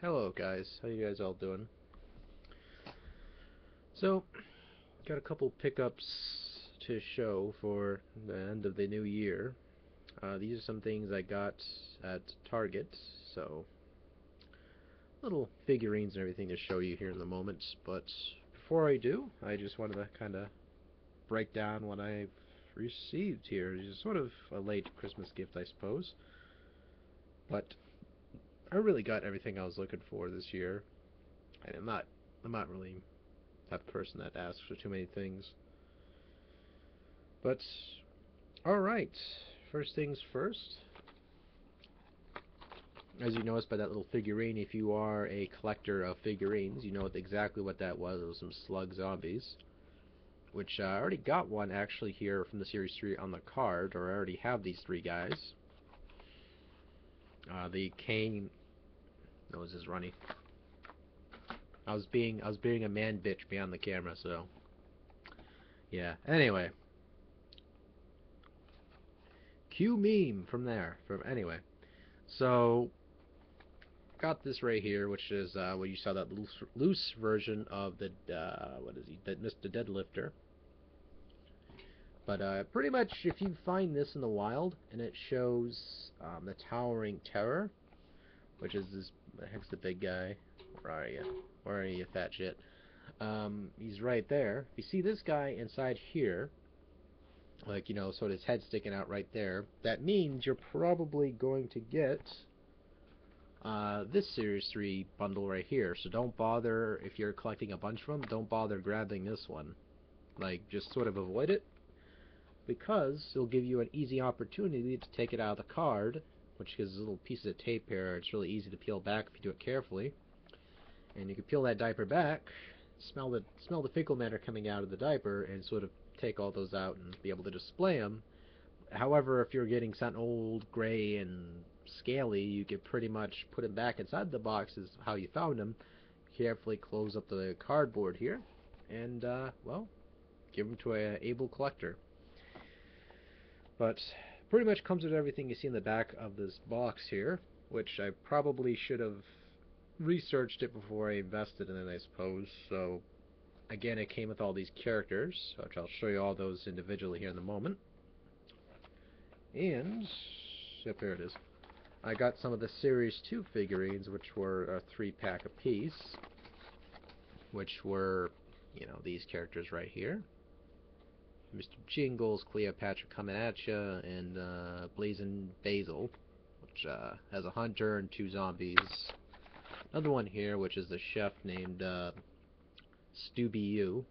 Hello guys, how you guys all doing? So, got a couple pickups to show for the end of the new year. These are some things I got at Target, so little figurines and everything to show you here in the moment. But before I do, I just wanted to kind of break down what I've received here. It's sort of a late Christmas gift, I suppose. But I really got everything I was looking for this year, and I'm not really that person that asks for too many things. But alright, first things first. As you noticed by that little figurine, if you are a collector of figurines, you know exactly what that was. It was some slug zombies. Which I already got one actually here from the Series 3 on the card, or I already have these three guys. The Kane... No, this is runny. I was being a man bitch behind the camera, so... Yeah, anyway. Cue meme from there. Anyway. So, got this right here, which is what you saw, that loose version of the what is he? Mr. Deadlifter. But pretty much, if you find this in the wild and it shows the Towering Terror, which is this, the heck's the big guy? Where are you? Where are you, fat shit? He's right there. If you see this guy inside here, like, you know, sort of his head sticking out right there, that means you're probably going to get this Series 3 bundle right here. So don't bother, if you're collecting a bunch of them, don't bother grabbing this one. Like, just sort of avoid it, because it'll give you an easy opportunity to take it out of the card, which is a little piece of tape here. It's really easy to peel back if you do it carefully. And you can peel that diaper back, smell the fecal matter coming out of the diaper, and sort of take all those out and be able to display them. However, if you're getting something old, gray, and scaly, you could pretty much put them back inside the boxes how you found them. Carefully close up the cardboard here, and well, give them to an able collector. But pretty much comes with everything you see in the back of this box here, which I probably should have researched it before I invested in it, I suppose. So again, it came with all these characters, which I'll show you all those individually here in a moment. And yep, there it is. I got some of the Series 2 figurines, which were a 3-pack apiece, which were, you know, these characters right here. Mr. Jingles, Cleopatra coming at ya, and Blazing Basil, which has a hunter and 2 zombies. Another one here, which is the chef named Stubby U,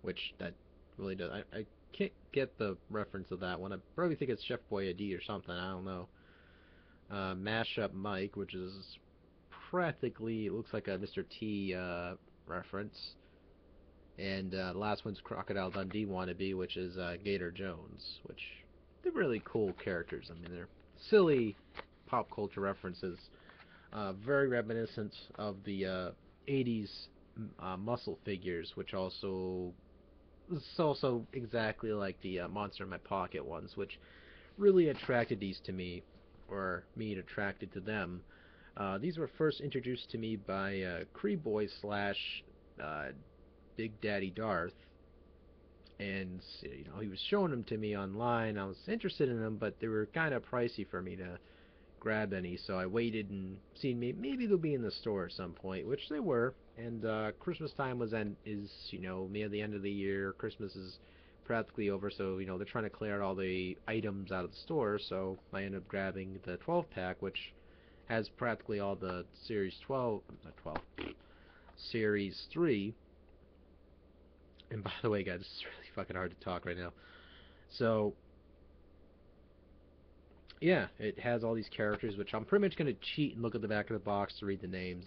which that really does. I can't get the reference of that one. I probably think it's Chef Boyardee or something. I don't know. Mashup Mike, which is practically, it looks like a Mr. T reference. And the last one's Crocodile Dundee wannabe, which is Gator Jones, which they're really cool characters. I mean, they're silly pop culture references, very reminiscent of the 80s muscle figures, which also is also exactly like the Monster in My Pocket ones, which really attracted these to me, or me attracted to them. These were first introduced to me by Cree Boy slash Big Daddy Darth, and you know, he was showing them to me online. I was interested in them, but they were kind of pricey for me to grab any, so I waited and seen maybe they'll be in the store at some point, which they were. And Christmas time is, you know, near the end of the year. Christmas is practically over, so you know they're trying to clear out all the items out of the store. So I ended up grabbing the 12-pack, which has practically all the Series 12, not 12, Series 3. And by the way, guys, it's really fucking hard to talk right now. So yeah, it has all these characters, which I'm pretty much going to cheat and look at the back of the box to read the names.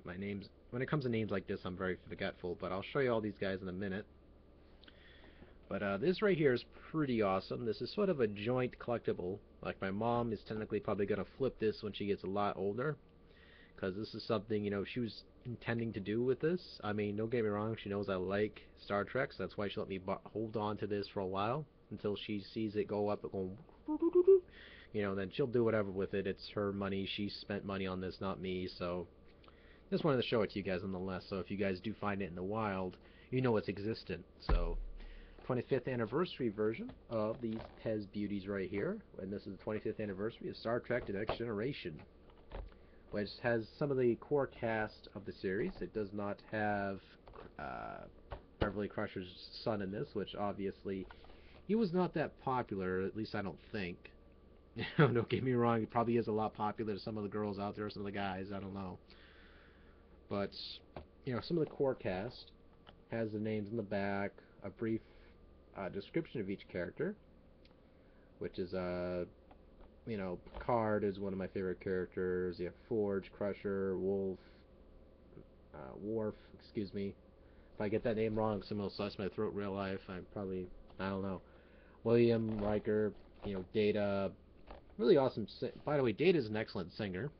My names, when it comes to names like this, I'm very forgetful, but I'll show you all these guys in a minute. But this right here is pretty awesome. This is sort of a joint collectible. Like, my mom is technically probably going to flip this when she gets a lot older, because this is something, you know, she was intending to do with this. I mean, don't get me wrong, she knows I like Star Trek, so that's why she let me hold on to this for a while, until she sees it go up, you know, then she'll do whatever with it. It's her money. She spent money on this, not me. So just wanted to show it to you guys nonetheless. So if you guys do find it in the wild, you know it's existent. So 25th anniversary version of these Pez beauties right here, and this is the 25th anniversary of Star Trek: The Next Generation, which has some of the core cast of the series. It does not have Beverly Crusher's son in this, which obviously he was not that popular, at least I don't think. Don't get me wrong, he probably is a lot popular to some of the girls out there, some of the guys, I don't know. But, you know, some of the core cast has the names in the back, a brief description of each character, which is, you know, Picard is one of my favorite characters. You have Forge, Crusher, Wolf, Worf, excuse me. If I get that name wrong, someone will slice my throat in real life. I don't know. William, Riker, you know, Data. Really awesome. By the way, Data is an excellent singer.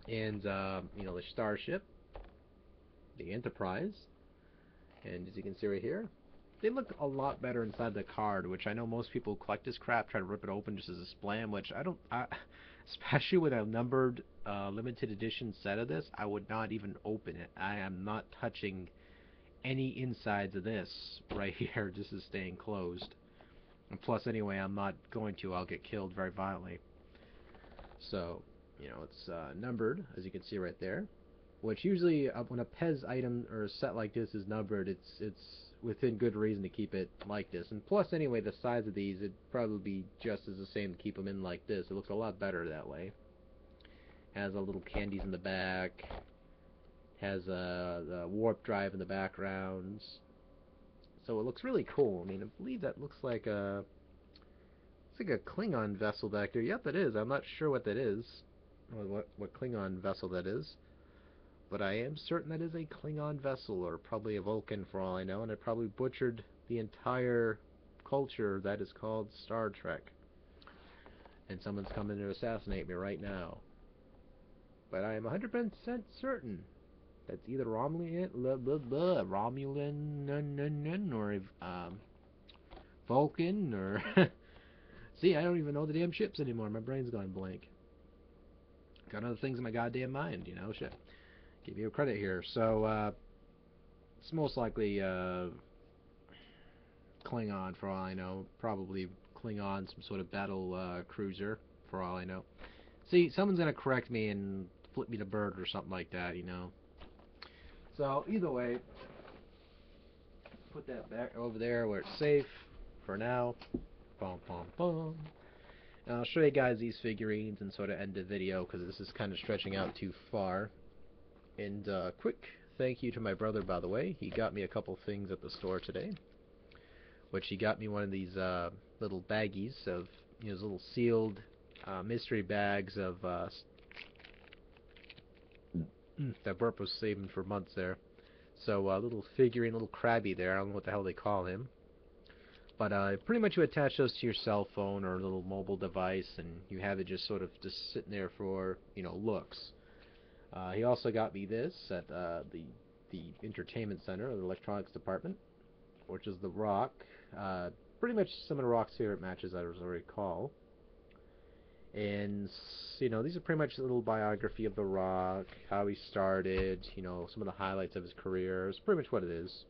And, you know, the Starship, the Enterprise, and as you can see right here, they look a lot better inside the card, which I know most people who collect this crap try to rip it open just as a splam, which especially with a numbered limited edition set of this, I would not even open it. I am not touching any insides of this right here. This is staying closed. And plus, anyway, I'm not going to. I'll get killed very violently. So, you know, it's numbered, as you can see right there. Which usually, when a Pez item or a set like this is numbered, it's within good reason to keep it like this. And plus, anyway, the size of these, it'd probably be just as the same to keep them in like this. It looks a lot better that way. Has a little candies in the back. Has the warp drive in the background. So it looks really cool. I mean, I believe that looks like a Klingon vessel back there. Yep, it is. I'm not sure what that is. What Klingon vessel that is. But I am certain that is a Klingon vessel, or probably a Vulcan for all I know, and I probably butchered the entire culture that is called Star Trek. And someone's coming to assassinate me right now. But I am 100% certain that's either Romulan or Vulcan, or... See, I don't even know the damn ships anymore. My brain's gone blank. Got other things in my goddamn mind, you know, shit. Give you a credit here. So, it's most likely Klingon for all I know. Probably Klingon, some sort of battle cruiser for all I know. See, someone's gonna correct me and flip me the bird or something like that, you know. So, either way, put that back over there where it's safe for now. Boom, boom, boom. And I'll show you guys these figurines and sort of end the video because this is kind of stretching out too far. And quick thank you to my brother, by the way. He got me a couple things at the store today. Which he got me one of these little baggies of, you know, those little sealed mystery bags of that Burp was saving for months there. So a little figurine, little Krabby there. I don't know what the hell they call him. But pretty much you attach those to your cell phone or a little mobile device, and you have it just sort of just sitting there for, you know, looks. He also got me this at the entertainment center, or the electronics department, which is the Rock. Pretty much some of the Rock's favorite matches, I recall. And, you know, these are pretty much a little biography of the Rock, how he started, you know, some of the highlights of his career. It's pretty much what it is.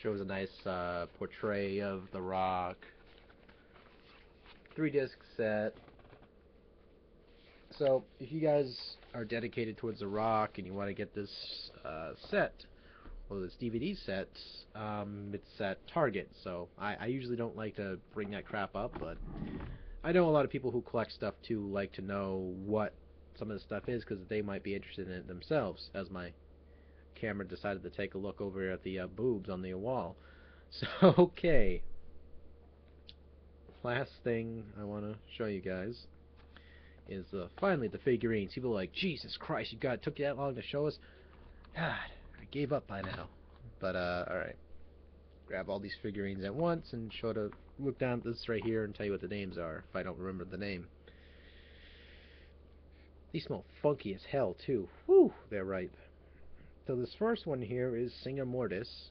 Shows a nice portrait of the Rock. 3-disc set. So, if you guys are dedicated towards The Rock and you want to get this set, well, this DVD set, it's at Target, so I usually don't like to bring that crap up, but I know a lot of people who collect stuff too like to know what some of the stuff is, because they might be interested in it themselves, as my camera decided to take a look over at the boobs on the wall. So, okay. Last thing I want to show you guys is finally the figurines. People are like, Jesus Christ, it took you that long to show us? God, I gave up by now. But, alright. Grab all these figurines at once and look down at this right here and tell you what the names are, if I don't remember the name. These smell funky as hell, too. Whew, they're ripe. So this first one here is Singer Mortis,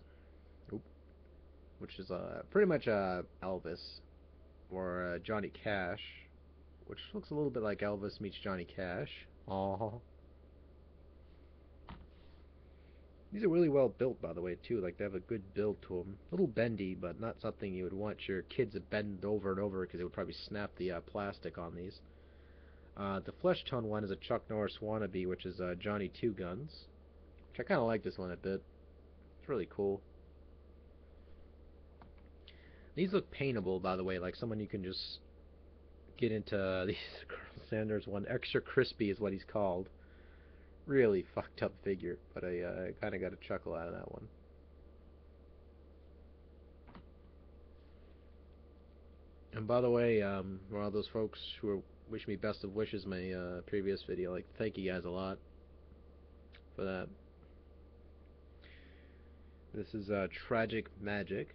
which is pretty much Elvis, or Johnny Cash. which looks a little bit like Elvis meets Johnny Cash. Aww. These are really well built, by the way, too. Like, they have a good build to them. A little bendy, but not something you would want your kids to bend over and over because it would probably snap the plastic on these. The flesh tone one is a Chuck Norris wannabe, which is Johnny Two Guns. Which I kind of like this one a bit. It's really cool. These look paintable, by the way, like someone you can just get into these. Colonel Sanders one. Extra Crispy is what he's called. Really fucked up figure, but I kind of got a chuckle out of that one. And by the way, for all those folks who wish me best of wishes in my previous video, like, thank you guys a lot for that. This is Tragic Magic.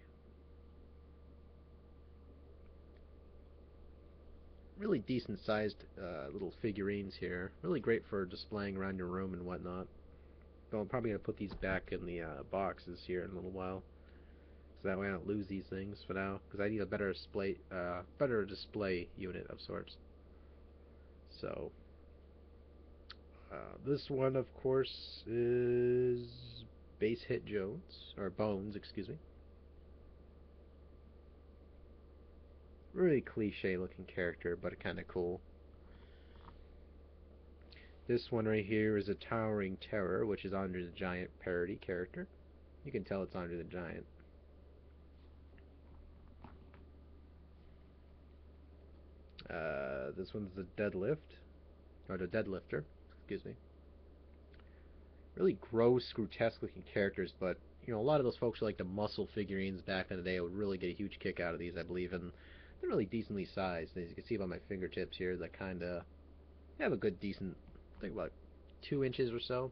Really decent sized little figurines here. Really great for displaying around your room and whatnot. But I'm probably going to put these back in the boxes here in a little while. So that way I don't lose these things for now. Because I need a better display unit of sorts. So, this one, of course, is Base Hit Jones. Or Bones, excuse me. Really cliche looking character, but kind of cool. This one right here is a Towering Terror, which is Andre the Giant parody character. You can tell it's Andre the Giant. This one's the Deadlift, or the Deadlifter, excuse me. Really gross, grotesque looking characters, but you know, a lot of those folks who like the muscle figurines back in the day would really get a huge kick out of these, I believe, and they're really decently sized. As you can see by my fingertips here, they kind of have a good, decent, I think about 2 inches or so.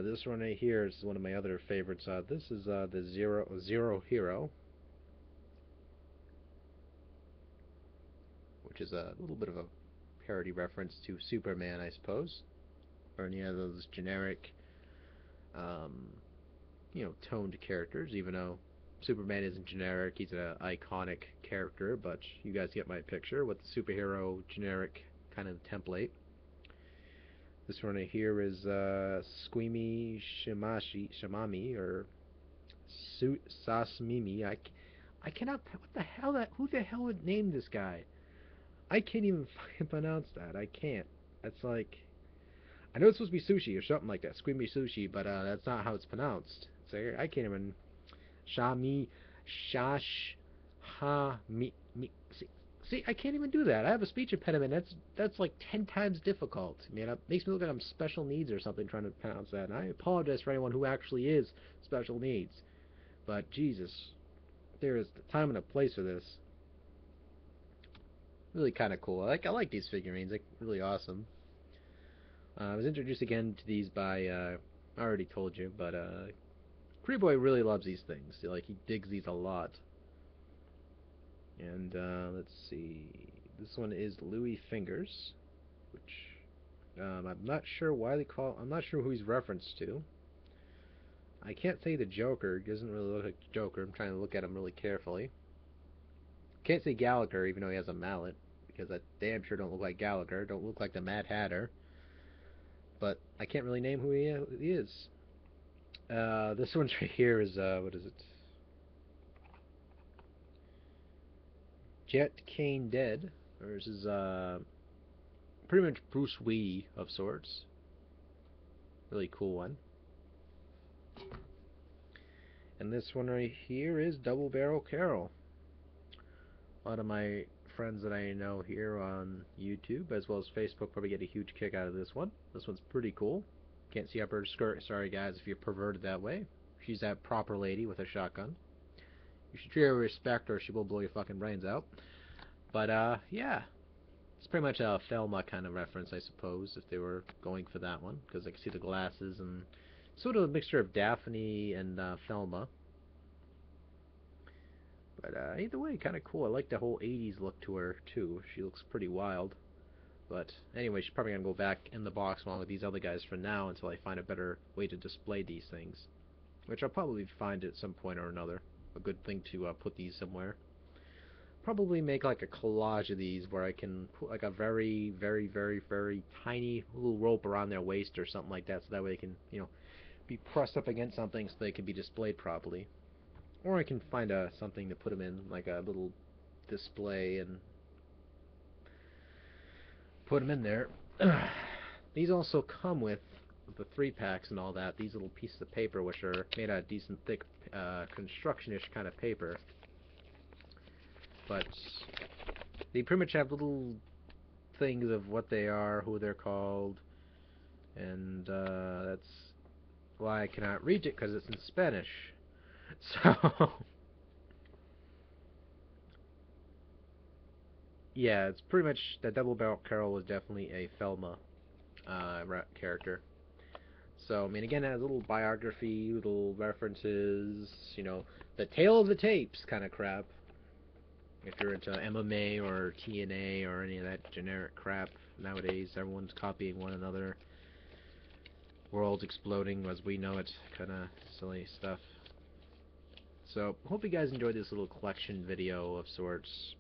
This one right here is one of my other favorites. This is the Zero Hero, which is a little bit of a parody reference to Superman, I suppose, or any of those generic, you know, toned characters. Even though Superman isn't generic, he's an iconic character, but you guys get my picture with the superhero generic kind of template. This one right here is Squeamy Shamami, or Sasmimi. I cannot. What the hell? Who the hell would name this guy? I can't even fucking pronounce that. I can't. That's like, I know it's supposed to be sushi or something like that, Squeamy Sushi, but that's not how it's pronounced. So I can't even. Shami, Shash, Ha, Mi. See, I can't even do that. I have a speech impediment. That's like 10 times difficult. I mean, it makes me look like I'm special needs or something trying to pronounce that. And I apologize for anyone who actually is special needs. But Jesus, there is a time and a place for this. Really kind of cool. I like these figurines. They're really awesome. I was introduced again to these by, I already told you, but Boy really loves these things. Like, he digs these a lot. And let's see. This one is Louis Fingers, which I'm not sure why they call. I'm not sure who he's referenced to. I can't say the Joker. He doesn't really look like the Joker. I'm trying to look at him really carefully. Can't say Gallagher, even though he has a mallet, because that damn sure don't look like Gallagher. Don't look like the Mad Hatter. But I can't really name who he is. This one right here is what is it? Jet Kane Dead. This is pretty much Bruce Wee of sorts. Really cool one. And this one right here is Double Barrel Carol. A lot of my friends that I know here on YouTube as well as Facebook probably get a huge kick out of this one. This one's pretty cool. Can't see up her skirt. Sorry guys if you're perverted that way. She's that proper lady with a shotgun. You should treat her with respect or she will blow your fucking brains out. But yeah. It's pretty much a Thelma kind of reference, I suppose, if they were going for that one, because I can see the glasses and sort of a mixture of Daphne and Thelma. But either way, kind of cool. I like the whole 80s look to her, too. She looks pretty wild. But anyway, she's probably going to go back in the box along with these other guys for now until I find a better way to display these things. Which I'll probably find at some point or another. A good thing to put these somewhere. probably make like a collage of these where I can put like a very, very, very, very tiny little rope around their waist or something like that, so that way they can, be pressed up against something so they can be displayed properly. Or I can find something to put them in, like a little display, and put them in there. These also come with the 3-packs and all that, these little pieces of paper, which are made out of decent thick construction-ish kind of paper. But they pretty much have little things of what they are, who they're called, and that's why I cannot read it, because it's in Spanish. So, yeah, it's pretty much, that Double Barrel Carol was definitely a Thelma character. So, I mean, again, it has little biography, little references, the tale of the tapes kind of crap. If you're into MMA or TNA or any of that generic crap nowadays, everyone's copying one another. World's exploding as we know it, kind of silly stuff. So, hope you guys enjoyed this little collection video of sorts.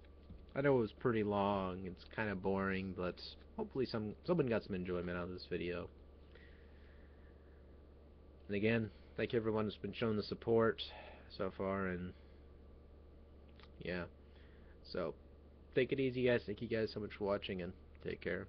I know it was pretty long, it's kind of boring, but hopefully someone got some enjoyment out of this video. And again, thank you everyone who's been showing the support so far, and yeah. So, take it easy guys, thank you guys so much for watching, and take care.